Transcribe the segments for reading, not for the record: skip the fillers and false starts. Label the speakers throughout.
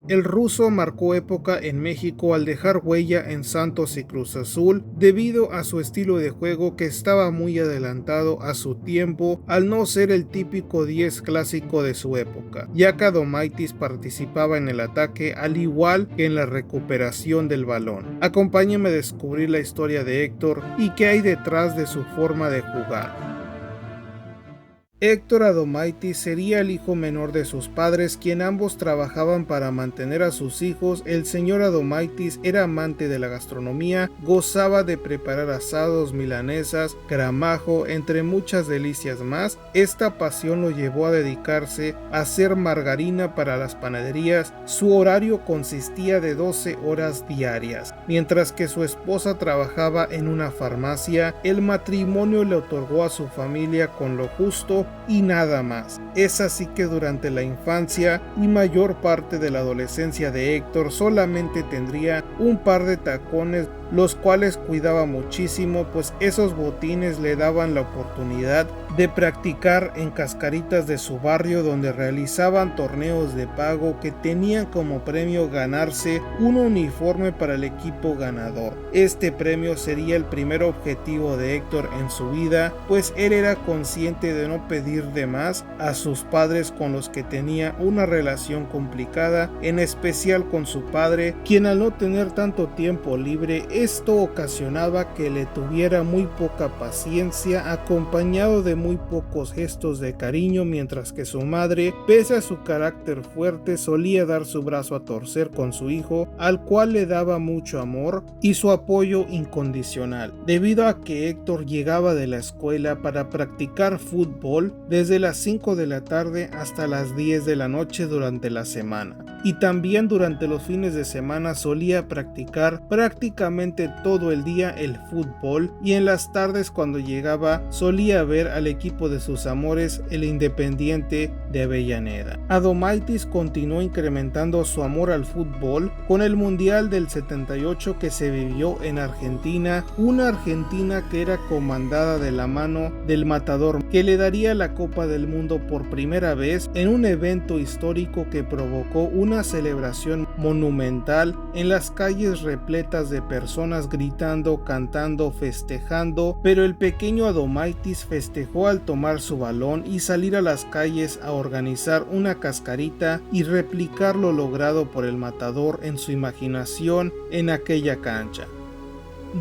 Speaker 1: El ruso marcó época en México al dejar huella en Santos y Cruz Azul debido a su estilo de juego que estaba muy adelantado a su tiempo al no ser el típico 10 clásico de su época, ya que Adomaitis participaba en el ataque al igual que en la recuperación del balón. Acompáñame a descubrir la historia de Héctor y qué hay detrás de su forma de jugar. Héctor Adomaitis sería el hijo menor de sus padres, quien ambos trabajaban para mantener a sus hijos. El señor Adomaitis era amante de la gastronomía, gozaba de preparar asados, milanesas, gramajo, entre muchas delicias más. Esta pasión lo llevó a dedicarse a hacer margarina para las panaderías. Su horario consistía de 12 horas diarias, mientras que su esposa trabajaba en una farmacia. El matrimonio le otorgó a su familia con lo justo y nada más. Es así que durante la infancia y mayor parte de la adolescencia de Héctor solamente tendría un par de tacones, los cuales cuidaba muchísimo, pues esos botines le daban la oportunidad de practicar en cascaritas de su barrio, donde realizaban torneos de pago que tenían como premio ganarse un uniforme para el equipo ganador. Este premio sería el primer objetivo de Héctor en su vida, pues él era consciente de no pedir de más a sus padres, con los que tenía una relación complicada, en especial con su padre, quien al no tener tanto tiempo libre, esto ocasionaba que le tuviera muy poca paciencia, acompañado de muy pocos gestos de cariño, mientras que su madre, pese a su carácter fuerte, solía dar su brazo a torcer con su hijo, al cual le daba mucho amor y su apoyo incondicional, debido a que Héctor llegaba de la escuela para practicar fútbol desde las 5 de la tarde hasta las 10 de la noche durante la semana. Y también durante los fines de semana solía practicar prácticamente todo el día el fútbol, y en las tardes, cuando llegaba, solía ver al equipo de sus amores, el Independiente de Avellaneda. Adomaitis continuó incrementando su amor al fútbol con el Mundial del 78 que se vivió en Argentina, una Argentina que era comandada de la mano del Matador, que le daría la Copa del Mundo por primera vez en un evento histórico que provocó una celebración monumental en las calles repletas de personas gritando, cantando, festejando, pero el pequeño Adomaitis festejó al tomar su balón y salir a las calles a organizar una cascarita y replicar lo logrado por el Matador en su imaginación en aquella cancha.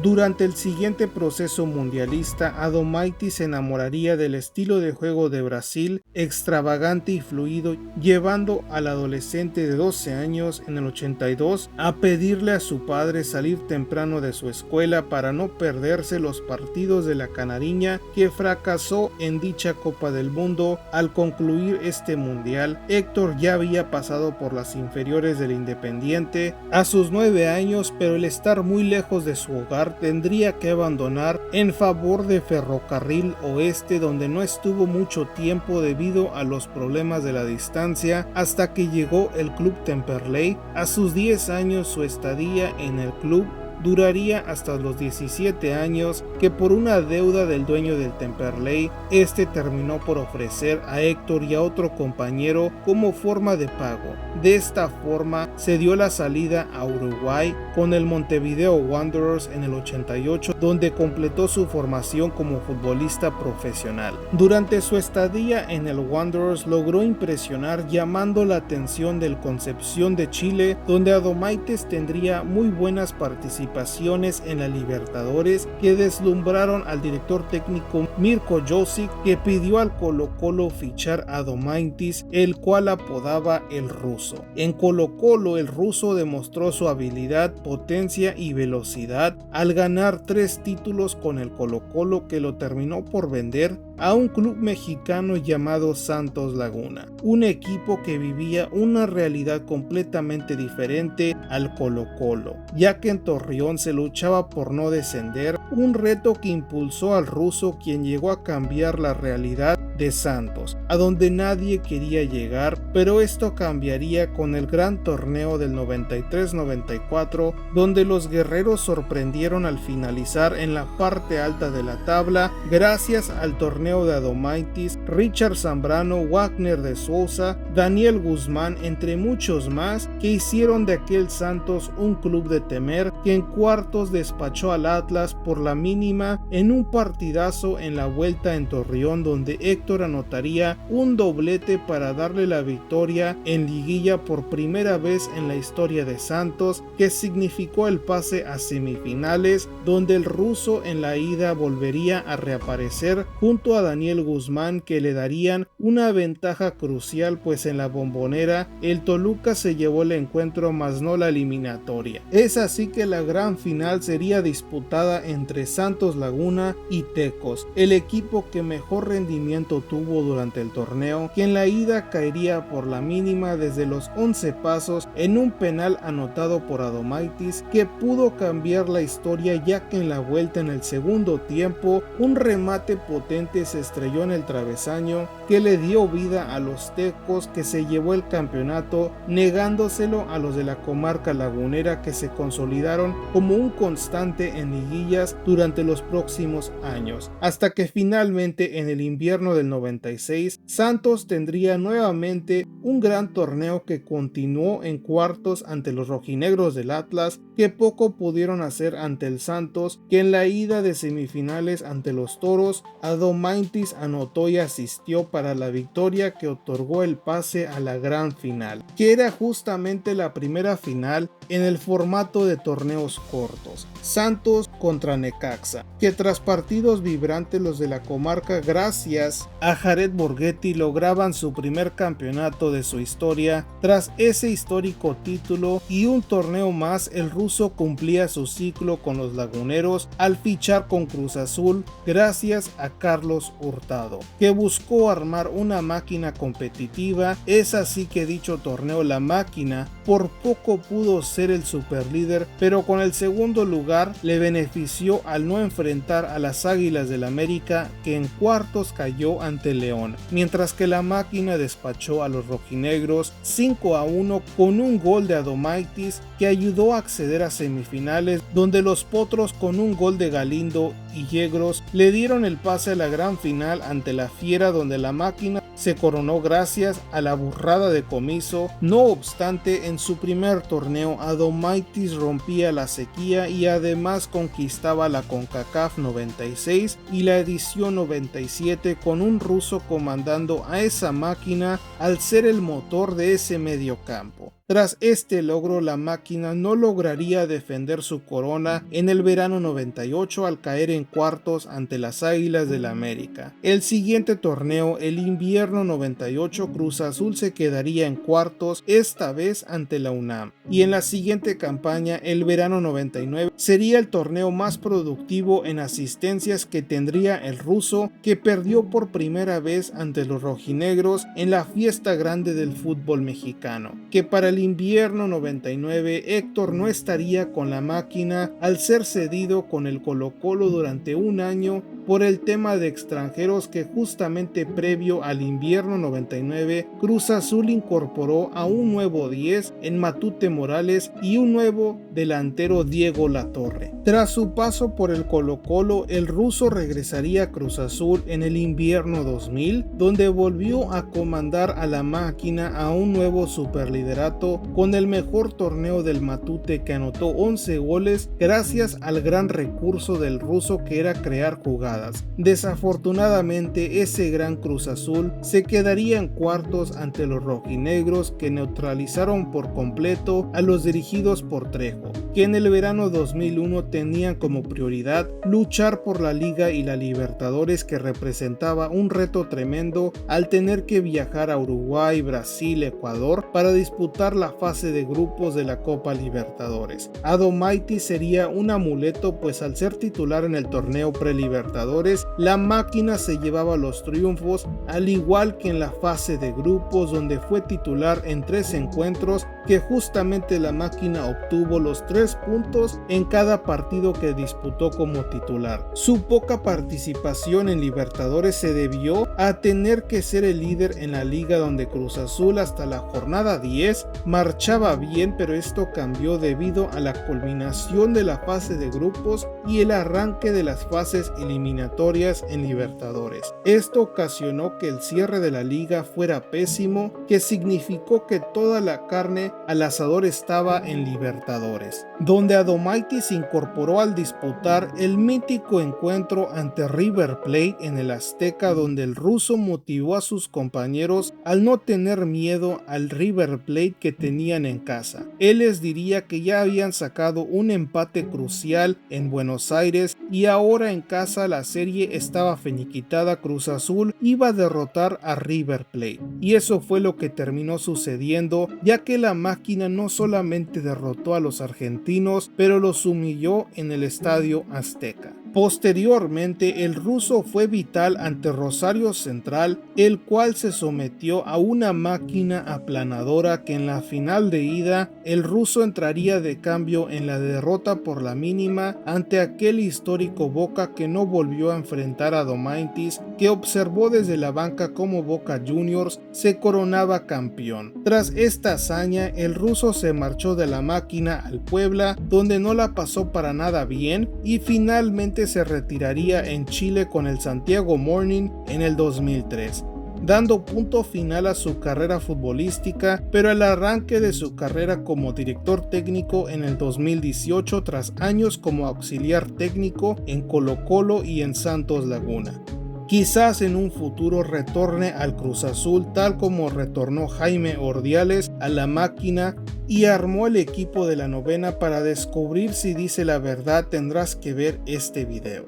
Speaker 1: Durante el siguiente proceso mundialista, Adomaitis se enamoraría del estilo de juego de Brasil, extravagante y fluido, llevando al adolescente de 12 años en el 82 a pedirle a su padre salir temprano de su escuela para no perderse los partidos de la Canariña, que fracasó en dicha Copa del Mundo. Al concluir este mundial, Héctor ya había pasado por las inferiores del Independiente a sus 9 años, pero el estar muy lejos de su hogar tendría que abandonar en favor de Ferrocarril Oeste, donde no estuvo mucho tiempo debido a los problemas de la distancia, hasta que llegó el Club Temperley. A sus 10 años su estadía en el club duraría hasta los 17 años, que por una deuda del dueño del Temperley, este terminó por ofrecer a Héctor y a otro compañero como forma de pago. De esta forma se dio la salida a Uruguay con el Montevideo Wanderers en el 88, donde completó su formación como futbolista profesional. Durante su estadía en el Wanderers logró impresionar, llamando la atención del Concepción de Chile, donde Adomaitis tendría muy buenas participaciones en la Libertadores, que deslumbraron al director técnico Mirko Josic, que pidió al Colo-Colo fichar a Adomaitis, el cual apodaba el Ruso. En Colo-Colo el ruso demostró su habilidad, potencia y velocidad al ganar 3 títulos con el Colo-Colo, que lo terminó por vender a un club mexicano llamado Santos Laguna, un equipo que vivía una realidad completamente diferente al Colo-Colo, ya que en Torreón se luchaba por no descender, un reto que impulsó al ruso, quien llegó a cambiar la realidad de Santos, a donde nadie quería llegar, pero esto cambiaría con el gran torneo del 93-94, donde los guerreros sorprendieron al finalizar en la parte alta de la tabla gracias al torneo de Adomaitis, Richard Zambrano, Wagner de Souza, Daniel Guzmán, entre muchos más, que hicieron de aquel Santos un club de temer, que en cuartos despachó al Atlas por la mínima en un partidazo en la vuelta en Torreón, donde Héctor anotaría un doblete para darle la victoria en liguilla por primera vez en la historia de Santos, que significó el pase a semifinales, donde el ruso en la ida volvería a reaparecer junto a Daniel Guzmán, que le darían una ventaja crucial, pues en la Bombonera el Toluca se llevó el encuentro más no la eliminatoria. Es así que la gran final sería disputada entre Santos Laguna y Tecos, el equipo que mejor rendimiento tuvo durante el torneo, que en la ida caería por la mínima desde los 11 pasos en un penal anotado por Adomaitis, que pudo cambiar la historia, ya que en la vuelta en el segundo tiempo un remate potente se estrelló en el travesaño que le dio vida a los Tecos, que se llevó el campeonato, negándoselo a los de la comarca lagunera, que se consolidaron como un constante en liguillas durante los próximos años, hasta que finalmente en el invierno del 96 Santos tendría nuevamente un gran torneo que continuó en cuartos ante los rojinegros del Atlas, que poco pudieron hacer ante el Santos, que en la ida de semifinales ante los Toros Adomaitis anotó y asistió para la victoria que otorgó el pase a la gran final, que era justamente la primera final en el formato de torneos cortos, Santos contra Necaxa, que tras partidos vibrantes los de la comarca, gracias a Jared Borghetti, lograban su primer campeonato de su historia. Tras ese histórico título y un torneo más, el ruso cumplía su ciclo con los laguneros al fichar con Cruz Azul gracias a Carlos Hurtado, que buscó armar una máquina competitiva. Es así que dicho torneo, la máquina por poco pudo ser el superlíder, pero con el segundo lugar le benefició al no enfrentar a las Águilas del América, que en cuartos cayó ante León, mientras que la máquina despachó a los rojinegros 5-1 con un gol de Adomaitis, que ayudó a acceder a semifinales, donde los potros con un gol de Galindo y Yegros le dieron el pase a la gran final ante la Fiera, donde la máquina se coronó gracias a la burrada de Comiso. No obstante, en su primer torneo Adomaitis rompía la sequía y además conquistaba la CONCACAF 96 y la edición 97, con un ruso comandando a esa máquina al ser el motor de ese mediocampo. Tras este logro, la máquina no lograría defender su corona en el verano 98 al caer en cuartos ante las Águilas del América. El siguiente torneo, el invierno 98, Cruz Azul se quedaría en cuartos, esta vez ante la UNAM. Y en la siguiente campaña, el verano 99, sería el torneo más productivo en asistencias que tendría el ruso, que perdió por primera vez ante los rojinegros en la fiesta grande del fútbol mexicano, que para el invierno 99 Héctor no estaría con la máquina al ser cedido con el Colo-Colo durante un año por el tema de extranjeros, que justamente previo al invierno 99 Cruz Azul incorporó a un nuevo 10 en Matute Morales y un nuevo delantero, Diego Latorre. Tras su paso por el Colo-Colo, el ruso regresaría a Cruz Azul en el invierno 2000, donde volvió a comandar a la máquina a un nuevo superliderato con el mejor torneo del Matute, que anotó 11 goles gracias al gran recurso del ruso, que era crear jugadas. Desafortunadamente, ese gran Cruz Azul se quedaría en cuartos ante los rojinegros, que neutralizaron por completo a los dirigidos por Trejo, que en el verano 2001 tenían como prioridad luchar por la Liga y la Libertadores, que representaba un reto tremendo al tener que viajar a Uruguay, Brasil, Ecuador para disputar la fase de grupos de la Copa Libertadores. Adomaitis sería un amuleto, pues al ser titular en el torneo prelibertadores, la máquina se llevaba los triunfos, al igual que en la fase de grupos, donde fue titular en 3 encuentros que justamente la máquina obtuvo los 3 puntos en cada partido que disputó como titular. Su poca participación en Libertadores se debió a tener que ser el líder en la liga, donde Cruz Azul hasta la jornada 10 marchaba bien, pero esto cambió debido a la culminación de la fase de grupos y el arranque de las fases eliminatorias en Libertadores. Esto ocasionó que el cierre de la liga fuera pésimo, que significó que toda la carne al asador estaba en Libertadores, donde Adomaitis se incorporó al disputar el mítico encuentro ante River Plate en el Azteca, donde el ruso motivó a sus compañeros al no tener miedo al River Plate que tenían en casa. Él les diría que ya habían sacado un empate crucial en Buenos Aires y ahora en casa la serie estaba finiquitada. Cruz Azul iba a derrotar a River Plate, y eso fue lo que terminó sucediendo, ya que la máquina no solamente derrotó a los argentinos, pero los humilló en el Estadio Azteca. Posteriormente, el ruso fue vital ante Rosario Central, el cual se sometió a una máquina aplanadora que en la final de ida el ruso entraría de cambio en la derrota por la mínima ante aquel histórico Boca, que no volvió a enfrentar a Adomaitis, que observó desde la banca como Boca Juniors se coronaba campeón. Tras esta hazaña, el ruso se marchó de la máquina al Puebla, donde no la pasó para nada bien, y finalmente se retiraría en Chile con el Santiago Morning en el 2003, dando punto final a su carrera futbolística, pero el arranque de su carrera como director técnico en el 2018, tras años como auxiliar técnico en Colo-Colo y en Santos Laguna. Quizás en un futuro retorne al Cruz Azul, tal como retornó Jaime Ordiales a la máquina y armó el equipo de la novena. Para descubrir si dice la verdad tendrás que ver este video.